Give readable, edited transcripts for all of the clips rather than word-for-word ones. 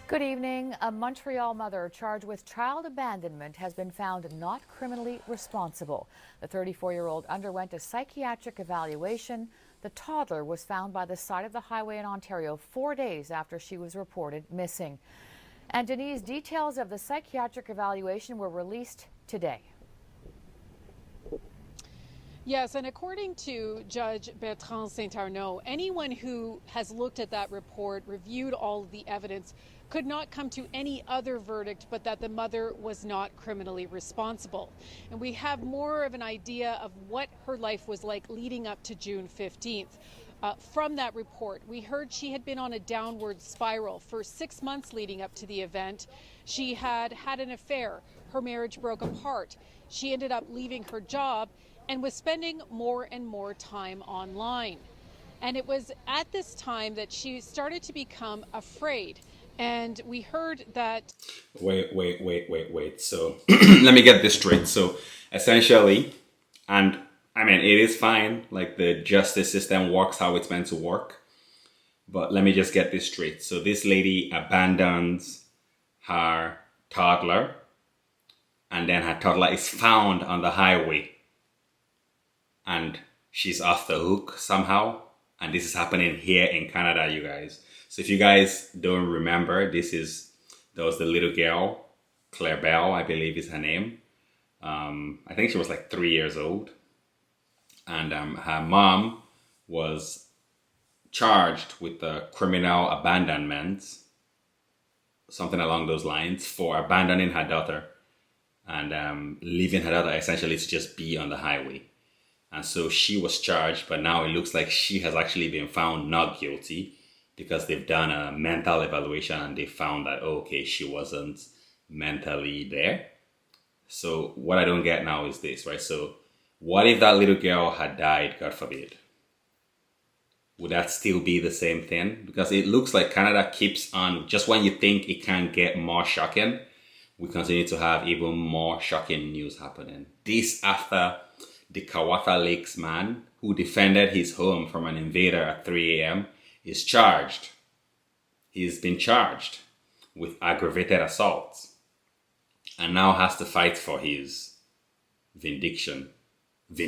Good evening. A Montreal mother charged with child abandonment has been found not criminally responsible. The 34-year-old underwent a psychiatric evaluation. The toddler was found by the side of the highway in Ontario 4 days after she was reported missing. And Denise, details of the psychiatric evaluation were released today. Yes, and according to Judge Bertrand Saint-Arnaud, anyone who has looked at that report, reviewed all of the evidence, could not come to any other verdict but that the mother was not criminally responsible. And we have more of an idea of what her life was like leading up to June 15th. From that report, we heard she had been on a downward spiral for 6 months leading up to the event. She had had an affair. Her marriage broke apart. She ended up leaving her job and was spending more and more time online. And it was at this time that she started to become afraid. And we heard that... Wait. So let me get this straight. So essentially, and I mean, it is fine. Like the justice system works how it's meant to work. But let me just get this straight. So this lady abandons her toddler, and then her toddler is found on the highway. And she's off the hook somehow. And this is happening here in Canada, you guys. So if you guys don't remember, there was the little girl, Claire Bell, I believe is her name. I think she was like 3 years old. And her mom was charged with the criminal abandonment, something along those lines, for abandoning her daughter and leaving her daughter essentially to just be on the highway. And so she was charged, but now it looks like she has actually been found not guilty because they've done a mental evaluation and they found that, okay, she wasn't mentally there. So what I don't get now is this, right? So what if that little girl had died, God forbid? Would that still be the same thing? Because it looks like Canada keeps on, just when you think it can get more shocking, we continue to have even more shocking news happening. This after the Kawata Lakes man who defended his home from an invader at 3 a.m. is charged. He's been charged with aggravated assault and now has to fight for his vindication. He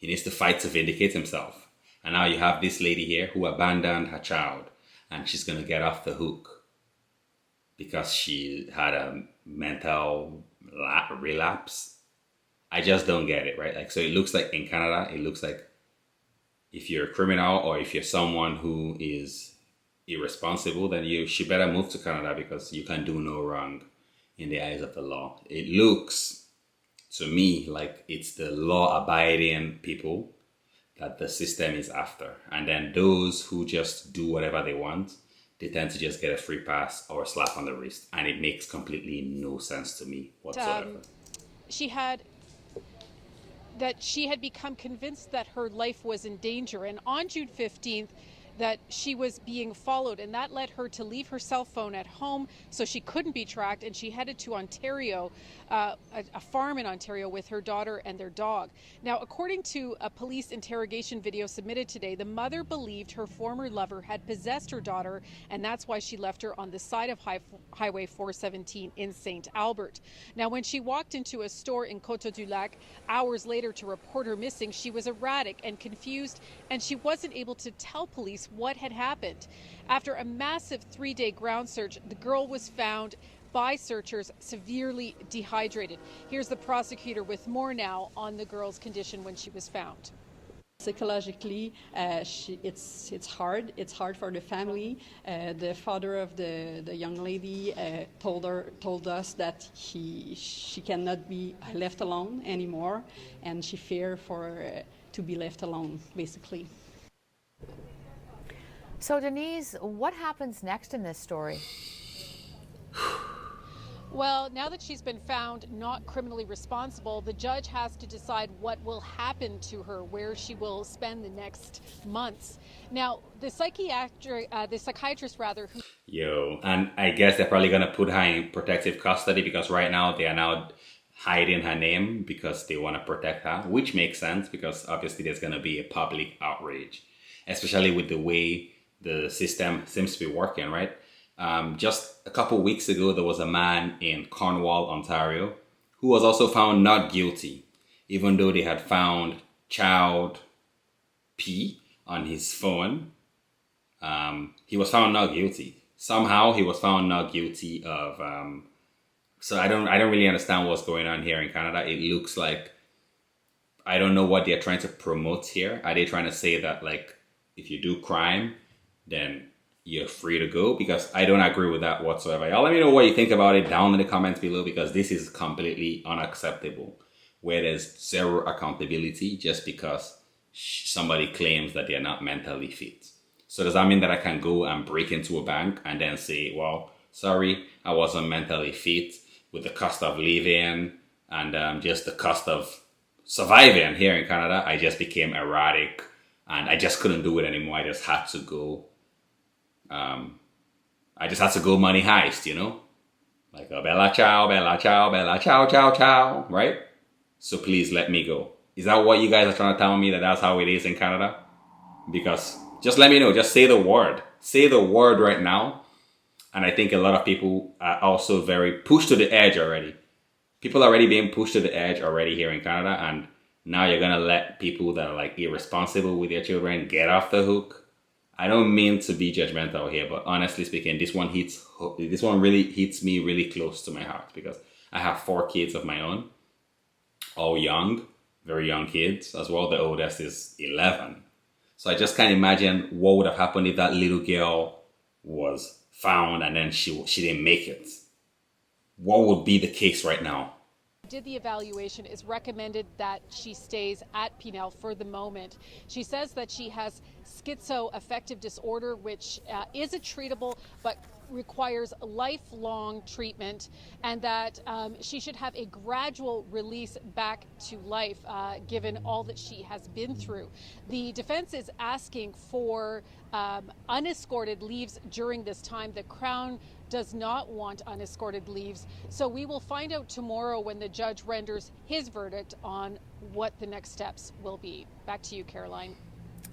needs to fight to vindicate himself. And now you have this lady here who abandoned her child and she's going to get off the hook because she had a mental relapse. I just don't get it, right? Like, so it looks like in Canada, it looks like if you're a criminal or if you're someone who is irresponsible, then you should better move to Canada because you can do no wrong in the eyes of the law. It looks to me like it's the law-abiding people that the system is after. And then those who just do whatever they want, they tend to just get a free pass or a slap on the wrist. And it makes completely no sense to me whatsoever. She had become convinced that her life was in danger. And on June 15th, that she was being followed, and that led her to leave her cell phone at home so she couldn't be tracked, and she headed to Ontario, a farm in Ontario, with her daughter and their dog. Now, according to a police interrogation video submitted today, the mother believed her former lover had possessed her daughter, and that's why she left her on the side of Highway 417 in St. Albert. Now, when she walked into a store in Coteau-du-Lac hours later to report her missing, she was erratic and confused, and she wasn't able to tell police what had happened. After a massive 3-day ground search, the girl was found by searchers severely dehydrated. Here's the prosecutor with more now on the girl's condition when she was found. Psychologically, it's hard. It's hard for the family. The father of the young lady told us that she cannot be left alone anymore, and she feared to be left alone, basically. So Denise, what happens next in this story? Well, now that she's been found not criminally responsible, the judge has to decide what will happen to her, where she will spend the next months. Now, the psychiatrist, who... And I guess they're probably going to put her in protective custody because right now they are now hiding her name because they want to protect her, which makes sense because obviously there's going to be a public outrage, especially with the way the system seems to be working, right? Just a couple weeks ago, there was a man in Cornwall, Ontario, who was also found not guilty, even though they had found child pee on his phone. He was found not guilty. Somehow he was found not guilty of. So I don't really understand what's going on here in Canada. It looks like, I don't know what they're trying to promote here. Are they trying to say that, like, if you do crime, then you're free to go? Because I don't agree with that whatsoever. Y'all let me know what you think about it down in the comments below, because this is completely unacceptable, where there's zero accountability just because somebody claims that they're not mentally fit. So does that mean that I can go and break into a bank and then say, well, sorry, I wasn't mentally fit, with the cost of living and just the cost of surviving here in Canada, I just became erratic and I just couldn't do it anymore. I just had to go. I just had to go money heist, you know, like a bella ciao, bella ciao, bella ciao, ciao, ciao, right? So please let me go. Is that what you guys are trying to tell me, that that's how it is in Canada? Because just let me know. Just say the word. Say the word right now. And I think a lot of people are also very pushed to the edge already. People are already being pushed to the edge already here in Canada. And now you're going to let people that are like irresponsible with their children get off the hook. I don't mean to be judgmental here, but honestly speaking, this one really hits me really close to my heart, because I have 4 kids of my own, all young, very young kids as well. The oldest is 11. So I just can't imagine what would have happened if that little girl was found and then she didn't make it. What would be the case right now? Did the evaluation, is recommended that she stays at Pinel for the moment. She says that she has schizoaffective disorder, which is a treatable but requires lifelong treatment, and that she should have a gradual release back to life given all that she has been through. The defense is asking for unescorted leaves during this time. The Crown does not want unescorted leaves, so we will find out tomorrow when the judge renders his verdict on what the next steps will be. Back to you, Caroline.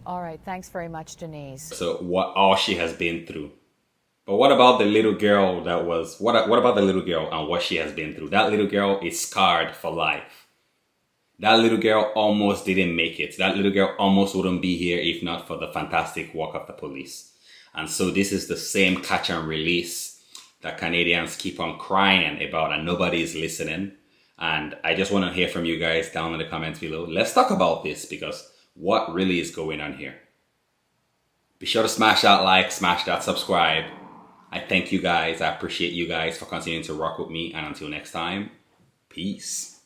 All right, thanks very much, Denise. So what all she has been through. But what about the little girl that was, what about the little girl and what she has been through? That little girl is scarred for life. That little girl almost didn't make it. That little girl almost wouldn't be here if not for the fantastic work of the police. And so this is the same catch and release that Canadians keep on crying about and nobody is listening. And I just want to hear from you guys down in the comments below. Let's talk about this, because what really is going on here? Be sure to smash that like, smash that subscribe. I thank you guys. I appreciate you guys for continuing to rock with me. And until next time, peace.